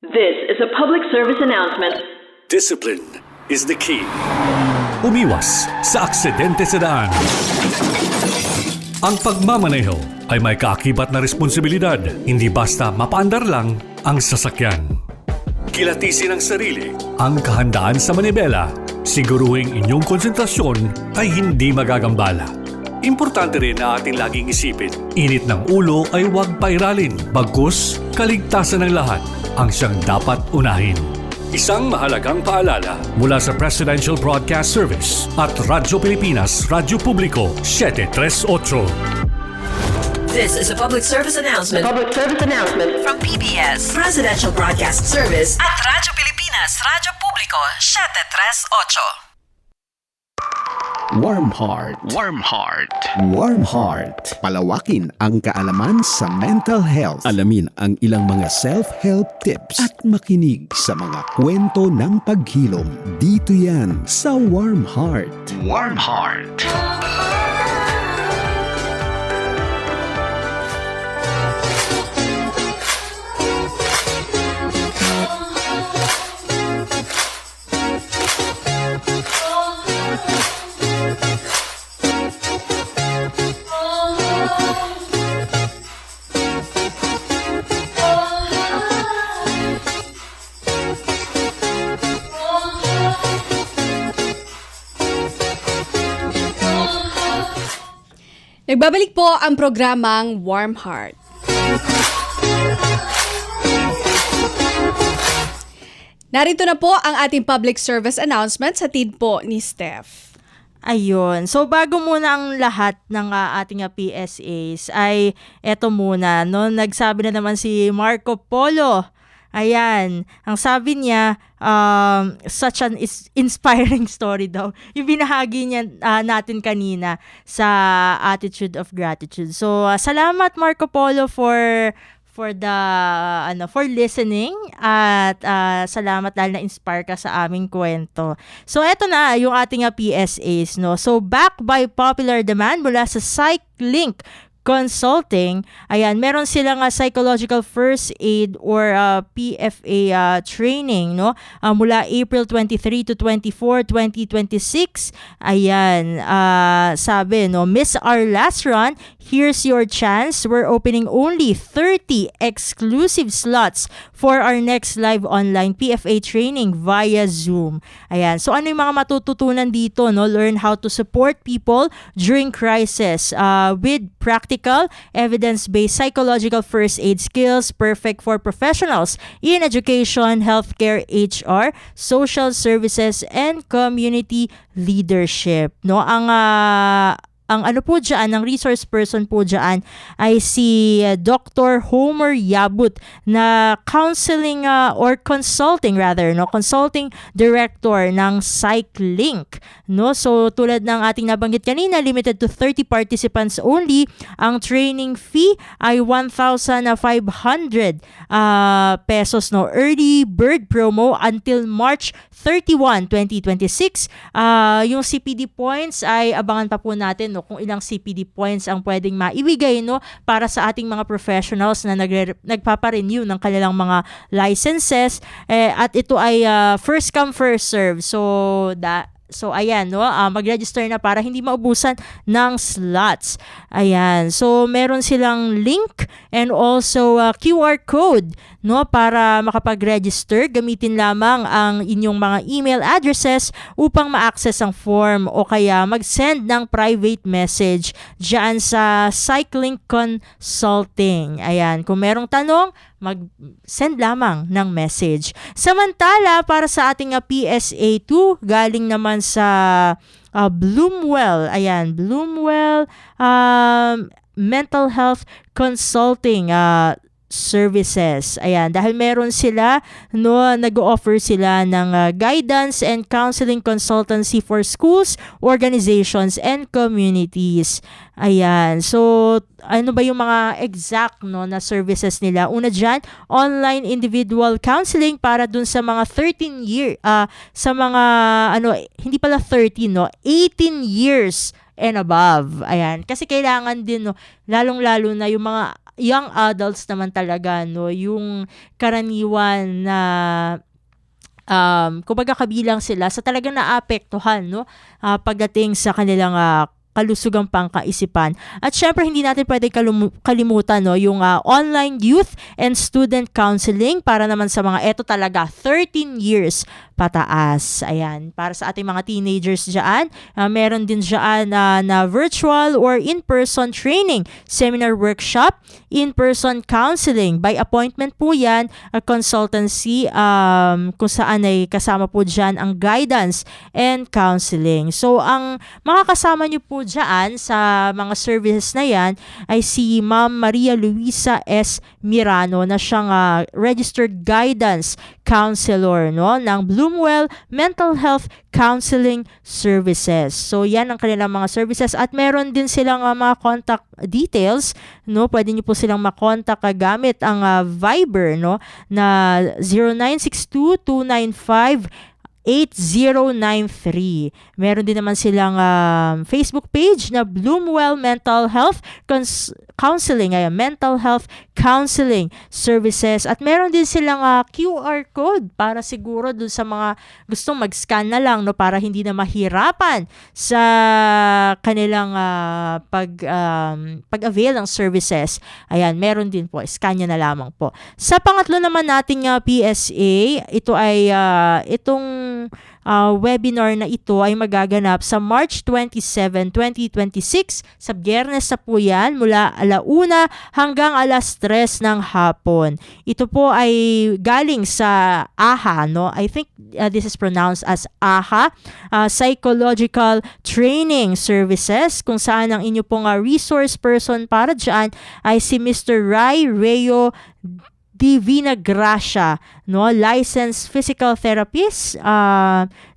This is a public service announcement. Discipline is the key. Umiwas sa aksidente sa daan. Ang pagmamaneho ay may kaakibat na responsibilidad, hindi basta mapaandar lang ang sasakyan. Kilatisin ang sarili, ang kahandaan sa manibela, siguruhing inyong konsentrasyon ay hindi magagambala. Importante rin na ating laging isipin, init ng ulo ay huwag pairalin, bagkus kaligtasan ng lahat ang siyang dapat unahin. Isang mahalagang paalala mula sa Presidential Broadcast Service at Radyo Pilipinas, Radyo Publiko, 738. This is a public service announcement. From PBS, Presidential Broadcast Service at Radyo Pilipinas, Radyo Publiko, 738. Warm Heart. Warm Heart. Warm Heart. Palawakin ang kaalaman sa mental health. Alamin ang ilang mga self-help tips at makinig sa mga kwento ng paghilom. Dito yan sa Warm Heart. Warm Heart. Nagbabalik po ang programang Warm Heart. Narito na po ang ating public service announcement sa tid po ni Steph. Ayun. So, bago muna ang lahat ng ating PSAs ay eto muna, no? Nagsabi na naman si Marco Polo. Ayan. Ang sabi niya, such an inspiring story daw. Yung binahagi niya natin kanina sa Attitude of Gratitude. So, salamat Marco Polo for listening at salamat dahil na-inspire ka sa aming kwento. So eto na yung ating PSAs, no. So backed by popular demand mula sa PsychLink Consulting, ayan, meron silang psychological first aid or PFA training, no? Mula April 23 to 24, 2026. Ayan, sabi, no, miss our last run, here's your chance. We're opening only 30 exclusive slots for our next live online PFA training via Zoom. Ayan, so ano yung mga matututunan dito, no? Learn how to support people during crisis with practical evidence-based psychological first aid skills perfect for professionals in education, healthcare, HR, social services, and community leadership. No, ang ano po dyan, ang resource person po dyan ay si Dr. Homer Yabut na consulting director ng PsychLink, no? So tulad ng ating nabanggit kanina, limited to 30 participants only. Ang training fee ay 1,500 pesos, no? Early bird promo until March 31, 2026. Yung CPD points ay abangan pa po natin, no, kung ilang CPD points ang pwedeng maibigay, no, para sa ating mga professionals na nagpapa-renew ng kanilang mga licenses, at ito ay first come first serve. So ayan, no, mag-register na para hindi maubusan ng slots. Ayan. So meron silang link and also QR code, no, para makapag-register. Gamitin lamang ang inyong mga email addresses upang ma-access ang form o kaya mag-send ng private message diyan sa PsychLink Consulting. Ayan, kung merong tanong, mag-send lamang ng message. Samantala, para sa ating PSA 2, galing naman sa Bloomwell. Ayan, Bloomwell Mental Health Consulting services. Ayan, dahil meron sila, no, nag-offer sila ng guidance and counseling consultancy for schools, organizations, and communities. Ayan, so ano ba yung mga exact, no, na services nila? Una dyan, online individual counseling para dun sa mga 13 year, sa mga, hindi pala 13, no, 18 years and above. Ayan, kasi kailangan din, no, lalong-lalo na yung mga young adults naman talaga, no, yung karaniwan na kumbaga kabilang sila sa talagang naapektuhan, no, pagdating sa kanilang kalusugang pangkaisipan. At syempre, hindi natin pwede kalimutan, no, yung online youth and student counseling para naman sa mga eto talaga 13 years pataas. Ayan, para sa ating mga teenagers dyan, meron din dyan na virtual or in-person training, seminar workshop, in-person counseling. By appointment po yan, a consultancy kung saan ay kasama po dyan ang guidance and counseling. So, ang mga kasama nyo po dyan sa mga services na yan ay si Ma'am Maria Luisa S. Mirano na siyang registered guidance counselor, no, ng Blue Bloomwell Mental Health Counseling Services. So yan ang kanilang mga services at meron din silang mga contact details, no? Pwede niyo po silang makontak gamit ang Viber, no, na 0962-295-8093. Meron din naman silang Facebook page na Bloomwell Mental Health Counseling, Mental Health Counseling Services. At meron din silang QR code para siguro dun sa mga gustong mag-scan na lang, no, para hindi na mahirapan sa kanilang pag-avail ng services. Ayan, meron din po. Scan nyo na lamang po. Sa pangatlo naman nating PSA, ito ay itong webinar na ito ay magaganap sa March 27, 2026. Sa Biyernes na po yan, mula 1:00 hanggang 3:00 ng hapon. Ito po ay galing sa AHA, no? I think this is pronounced as AHA, Psychological Training Services, kung saan ang inyo pong resource person para dyan ay si Mr. Rai Reo Divina Gracia, no, licensed physical therapist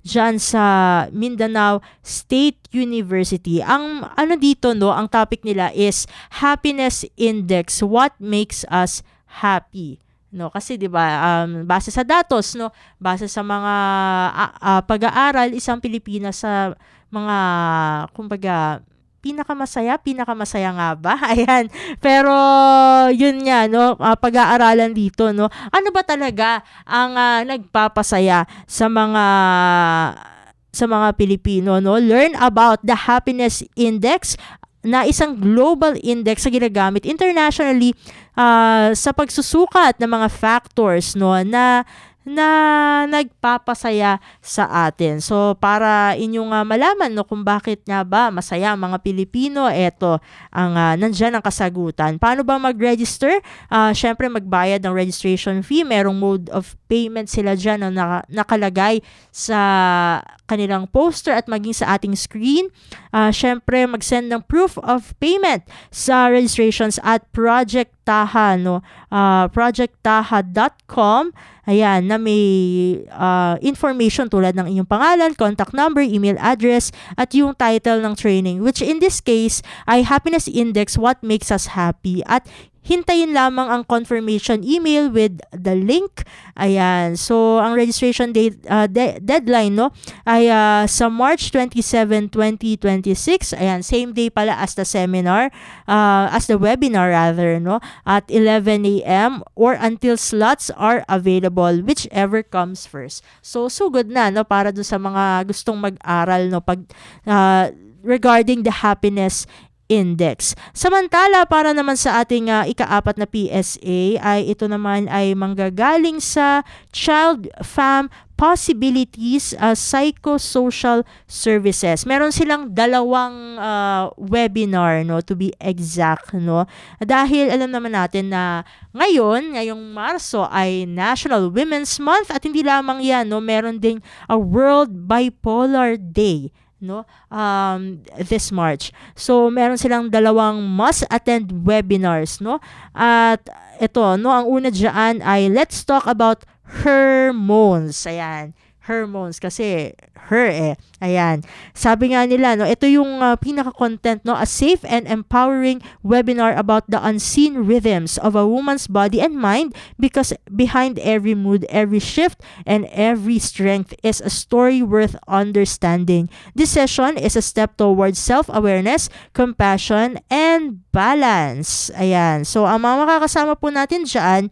dyan sa Mindanao State University. Ang ano dito, no, ang topic nila is Happiness Index, what makes us happy. No, kasi 'di ba, base sa datos, no, base sa mga pag-aaral, isang Pilipina sa mga kumbaga pinakamasaya nga ba? Ayan. Pero yun nga, no, pag-aaralan dito, no. Ano ba talaga ang nagpapasaya sa mga Pilipino, no? Learn about the Happiness Index, na isang global index na ginagamit internationally sa pagsusukat ng mga factors, no, na nagpapasaya sa atin. So, para inyong malaman, no, kung bakit nga ba masaya ang mga Pilipino, eto ang nandyan ang kasagutan. Paano ba mag-register? Syempre, magbayad ng registration fee. Merong mode of payment sila dyan na nakalagay sa kanilang poster at maging sa ating screen. Syempre, mag-send ng proof of payment sa registrations at Project Taha, no? projecttaha.com. Ayan, na may information tulad ng inyong pangalan, contact number, email address, at yung title ng training, which in this case ay Happiness Index, What Makes Us Happy. At hintayin lamang ang confirmation email with the link. Ayan. So, ang registration date, deadline, no, ay sa March 27, 2026. Ayan, same day pala as the seminar, as the webinar rather, no, at 11 a.m. or until slots are available, whichever comes first. So, sugod na, no, para doon sa mga gustong mag-aral, no, regarding the Happiness Index. Samantala, para naman sa ating ika-4 na PSA, ay ito naman ay manggagaling sa Child Fam Possibilities Psychosocial Services. Meron silang 2 webinar, no, to be exact, no. Dahil alam naman natin na ngayong Marso ay National Women's Month, at hindi lamang 'yan, no, meron ding a World Bipolar Day, no, this March. So, meron silang 2 must-attend webinars, no. At ito, no, ang una diyan ay Let's Talk About Hormones. Ayan. Hormones kasi ayan. Sabi nga nila, no, ito yung pinaka-content, no, a safe and empowering webinar about the unseen rhythms of a woman's body and mind, because behind every mood, every shift, and every strength is a story worth understanding. This session is a step towards self-awareness, compassion, and balance. Ayan. So, ang mga makakasama po natin dyan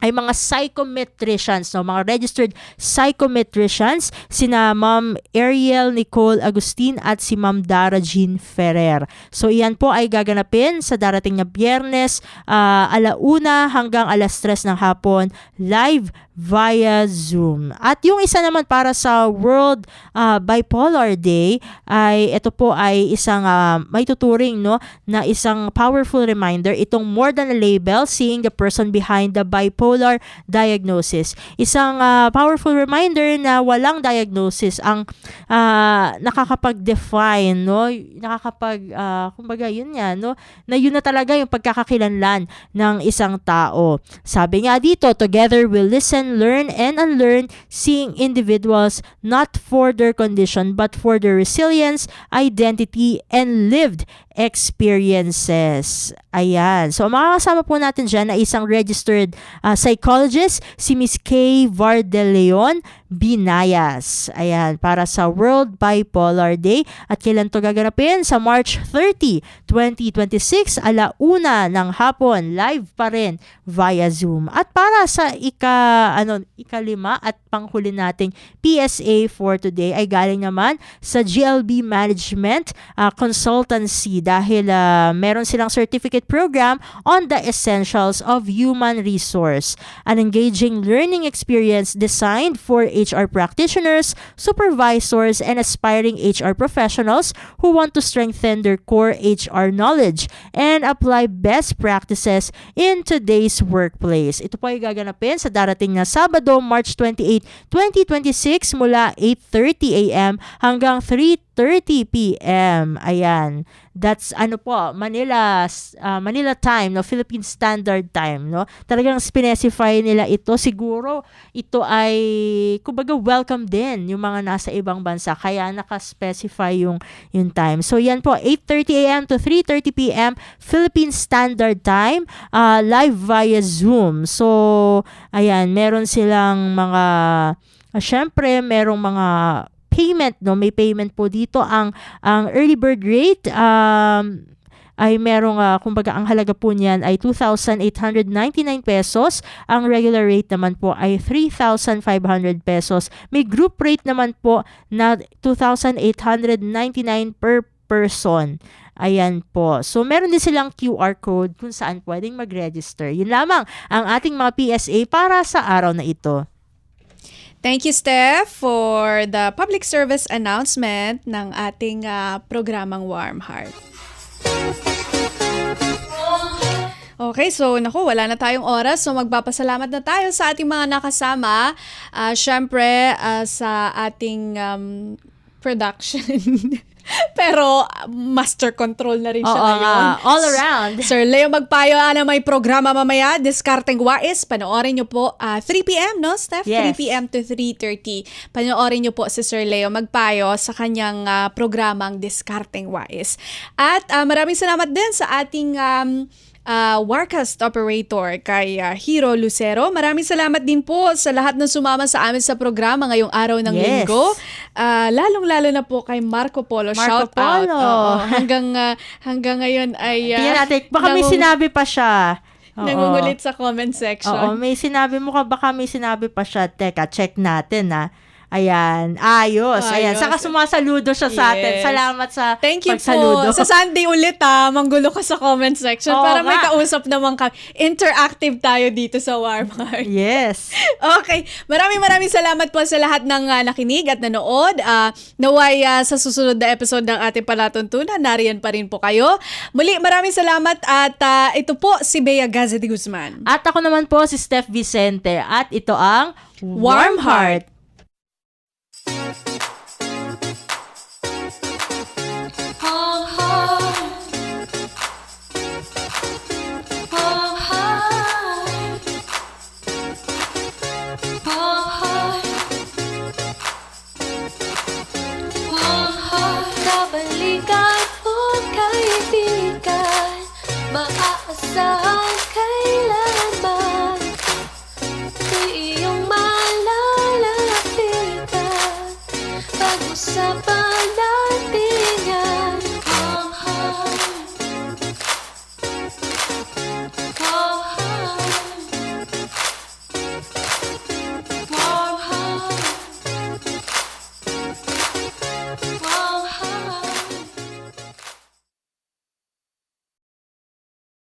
ay mga psychometricians, no, mga registered psychometricians, sina Ma'am Ariel Nicole Agustin at si Ma'am Dara Jean Ferrer. So, iyan po ay gaganapin sa darating na Biyernes, 1:00 hanggang 3:00 ng hapon, live via Zoom. At yung isa naman para sa World Bipolar Day, ay ito po ay isang may tuturing, no, na isang powerful reminder, itong More Than a Label, Seeing the Person Behind the Bipolar bipolar diagnosis. Isang powerful reminder na walang diagnosis ang nakakapag-define, no? Kumbaga yun nga, no? Na yun na talaga yung pagkakakilanlan ng isang tao. Sabi nga dito, together we'll listen, learn, and unlearn, seeing individuals not for their condition but for their resilience, identity, and lived experiences. Ayan. So, makakasama po natin dyan na isang registered psychologist, si Miss Kay Vardeleon Binayas. Ayan. Para sa World Bipolar Day. At kailan to gaganapin? Sa March 30, 2026, 1:00 ng hapon. Live pa rin via Zoom. At para sa ikalima at panghuli nating PSA for today ay galing naman sa GLB Management Consultancy dahil meron silang certificate program on the essentials of human resource. An engaging learning experience designed for HR practitioners, supervisors, and aspiring HR professionals who want to strengthen their core HR knowledge and apply best practices in today's workplace. Ito po ay gaganapin sa darating na Sabado, March 28, 2026 mula 8:30 a.m. hanggang 3:30 p.m. Ayan. That's Manila time, no, Philippine Standard Time, no. Talagang specify nila ito. Siguro ito ay kumbaga welcome din yung mga nasa ibang bansa kaya naka-specify yung time. So yan po 8:30 a.m. to 3:30 p.m. Philippine Standard Time, live via Zoom. So ayan, meron silang mga syempre merong mga payment, no? May payment po dito. Ang early bird rate ay merong kumbaga ang halaga po niyan ay 2,899 pesos. Ang regular rate naman po ay 3,500 pesos. May group rate naman po na 2,899 per person. Ayan po. So, meron din silang QR code kung saan pwedeng mag-register. Yun lamang ang ating mga PSA para sa araw na ito. Thank you, Steph, for the public service announcement ng ating programang Warm Heart. Okay, so wala na tayong oras. So magpapasalamat na tayo sa ating mga nakasama. Syempre, sa ating production. Pero master control na rin siya ngayon. All around. Sir Leo Magpayo, may programa mamaya, Diskarteng Wais. Panoorin nyo po 3 p.m., no, Steph? Yes. 3 p.m. to 3:30. Panoorin nyo po si Sir Leo Magpayo sa kanyang programang Diskarteng Wais. At maraming salamat din sa ating Warcast operator kay Hiro Lucero. Maraming salamat din po sa lahat ng sumama sa amin sa programa ngayong araw ng linggo. Lalong-lalo na po kay Marco Polo. Shout out. Hanggang ngayon ay baka may sinabi pa siya. Nangungulit sa comment section. May sinabi mo ka, baka may sinabi pa siya. Teka, check natin Ayan, ayos. Ayan, saka sumasaludo siya sa atin. Salamat sa Thank you pagsaludo. po. Sa Sunday ulit manggulo ka sa comment section para may kausap naman ka. Interactive tayo dito sa Warm Heart. Yes. Okay. Maraming salamat po sa lahat ng nakinig at nanood. Naway sa susunod na episode ng ating palatuntunan, nariyan pa rin po kayo. Muli, maraming salamat at ito po si Bea Gaza de Guzman. At ako naman po si Steph Vicente at ito ang Warm Heart. Kabalikan o kaibigan, maaasahan ka